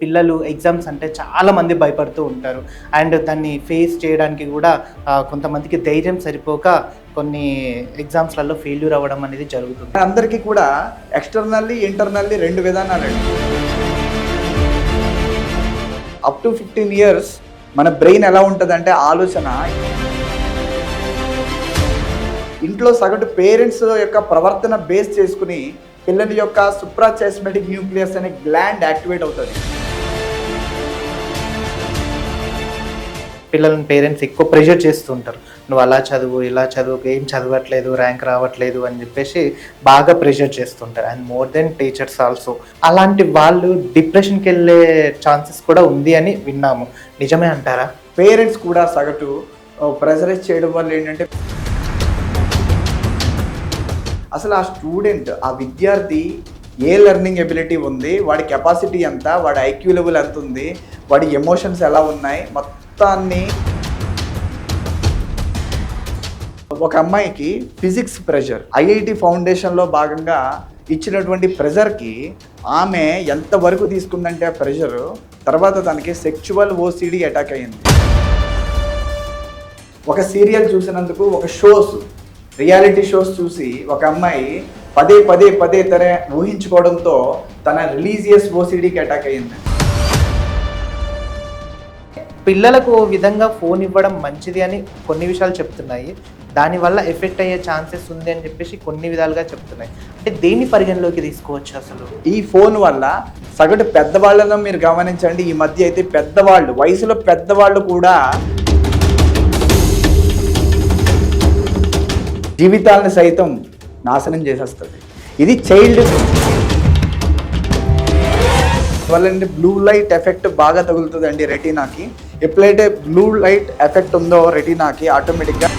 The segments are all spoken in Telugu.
పిల్లలు ఎగ్జామ్స్ అంటే చాలామంది భయపడుతూ ఉంటారు. అండ్ దాన్ని ఫేస్ చేయడానికి కూడా కొంతమందికి ధైర్యం సరిపోక కొన్ని ఎగ్జామ్స్లలో ఫెయిల్యూర్ అవ్వడం అనేది జరుగుతుంది. అందరికీ కూడా ఎక్స్టర్నల్లీ ఇంటర్నల్లీ 2 విధానాలండి. అప్ టు 15 years మన బ్రెయిన్ ఎలా ఉంటుందంటే ఆలోచన ఇంట్లో సగటు పేరెంట్స్ యొక్క ప్రవర్తన బేస్ చేసుకుని పిల్లల యొక్క సుప్రాచియాస్మాటిక్ న్యూక్లియస్ అనే గ్లాండ్ యాక్టివేట్ అవుతుంది. పిల్లలను పేరెంట్స్ ఎక్కువ ప్రెషర్ చేస్తుంటారు. నువ్వు అలా చదువు, ఇలా చదువు, ఏం చదవట్లేదు, ర్యాంక్ రావట్లేదు అని చెప్పేసి బాగా ప్రెషర్ చేస్తుంటారు. And more than teachers also. అలాంటి వాళ్ళు డిప్రెషన్కి వెళ్ళే ఛాన్సెస్ కూడా ఉంది అని విన్నాము. నిజమే అంటారా? పేరెంట్స్ కూడా సగటు ప్రెషరైజ్ చేయడం వల్ల ఏంటంటే అసలు ఆ స్టూడెంట్, ఆ విద్యార్థి ఏ లెర్నింగ్ ఎబిలిటీ ఉంది, వాడి కెపాసిటీ ఎంత, వాడి ఐక్యూ లెవెల్ ఎంత ఉంది, వాడి ఎమోషన్స్ ఎలా ఉన్నాయి, మొత్తాన్ని. ఒక అమ్మాయికి ఫిజిక్స్ ప్రెషర్ ఐఐటి ఫౌండేషన్లో భాగంగా ఇచ్చినటువంటి ప్రెషర్కి ఆమె ఎంతవరకు తీసుకుందంటే ఆ ప్రెషరు తర్వాత తనకి సెక్చువల్ ఓసిడి అటాక్ అయ్యింది. ఒక సీరియల్ చూసినందుకు, ఒక రియాలిటీ షోస్ చూసి ఒక అమ్మాయి పదే తన ఊహించుకోవడంతో తన రిలీజియస్ ఓసిడీకి అటాక్ అయ్యింది. పిల్లలకు ఓ విధంగా ఫోన్ ఇవ్వడం మంచిది అని కొన్ని విషయాలు చెప్తున్నాయి. దానివల్ల ఎఫెక్ట్ అయ్యే ఛాన్సెస్ ఉంది అని చెప్పేసి కొన్ని విధాలుగా చెప్తున్నాయి. అంటే దేన్ని పరిగణలోకి తీసుకోవచ్చు అసలు? ఈ ఫోన్ వల్ల సగటు పెద్దవాళ్ళను మీరు గమనించండి. ఈ మధ్య అయితే పెద్దవాళ్ళు, వయసులో పెద్దవాళ్ళు కూడా జీవితాలను సైతం నాశనం చేసేస్తుంది. ఇది చైల్డ్ వల్ల బ్లూ లైట్ ఎఫెక్ట్ బాగా తగులుతుందండి రెటీనాకి. ఎప్పుడైతే బ్లూ లైట్ ఎఫెక్ట్ ఉందో రెటీనాకి ఆటోమేటిక్గా.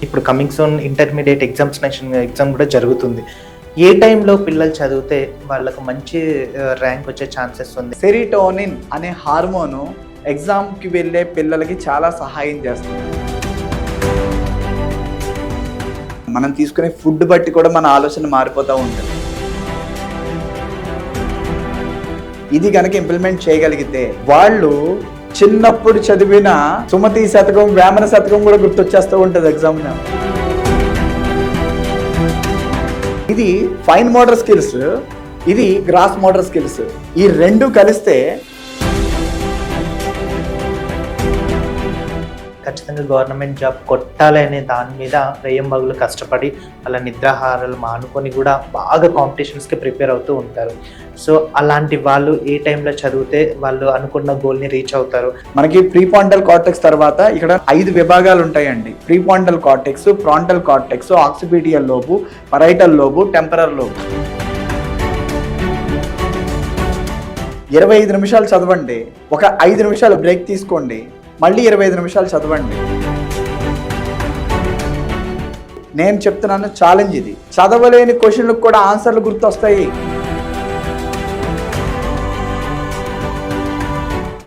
ఇప్పుడు కమింగ్ సూన్ ఇంటర్మీడియట్ ఎగ్జామ్ కూడా జరుగుతుంది. ఏ టైంలో పిల్లలు చదివితే వాళ్ళకు మంచి ర్యాంక్ వచ్చే ఛాన్సెస్ ఉంది? సెరిటోనిన్ అనే హార్మోను ఎగ్జామ్కి వెళ్ళే పిల్లలకి చాలా సహాయం చేస్తుంది. మనం తీసుకునే ఫుడ్ బట్టి కూడా మన ఆలోచన మారిపోతూ ఉంటుంది. ఇది కనుక ఇంప్లిమెంట్ చేయగలిగితే వాళ్ళు చిన్నప్పుడు చదివిన సుమతి శతకం, వేమన శతకం కూడా గుర్తొచ్చేస్తూ ఉంటుంది ఎగ్జామ్లో. ఇది ఫైన్ మోటార్ స్కిల్స్, ఇది గ్రాస్ మోటార్ స్కిల్స్. ఈ రెండు కలిస్తే ఖచ్చితంగా గవర్నమెంట్ జాబ్ కొట్టాలి అనే దాని మీద రేయింబగలు కష్టపడి వాళ్ళ నిద్రాహారాలు మానుకొని కూడా బాగా కాంపిటీషన్స్కి ప్రిపేర్ అవుతూ ఉంటారు. సో అలాంటి వాళ్ళు ఏ టైంలో చదివితే వాళ్ళు అనుకున్న గోల్ని రీచ్ అవుతారు? మనకి ప్రీపాంటల్ కార్టెక్స్ తర్వాత ఇక్కడ 5 విభాగాలు ఉంటాయండి. Prefrontal cortex, frontal cortex, occipital lobe, parietal lobe, temporal lobe. 25 నిమిషాలు చదవండి, ఒక 5 నిమిషాలు బ్రేక్ తీసుకోండి, మళ్ళీ 25 నిమిషాలు చదవండి. నేను చెప్తున్నాను, ఛాలెంజ్ ఇది. చదవలేని క్వశ్చన్లకు కూడా ఆన్సర్లు గుర్తొస్తాయి.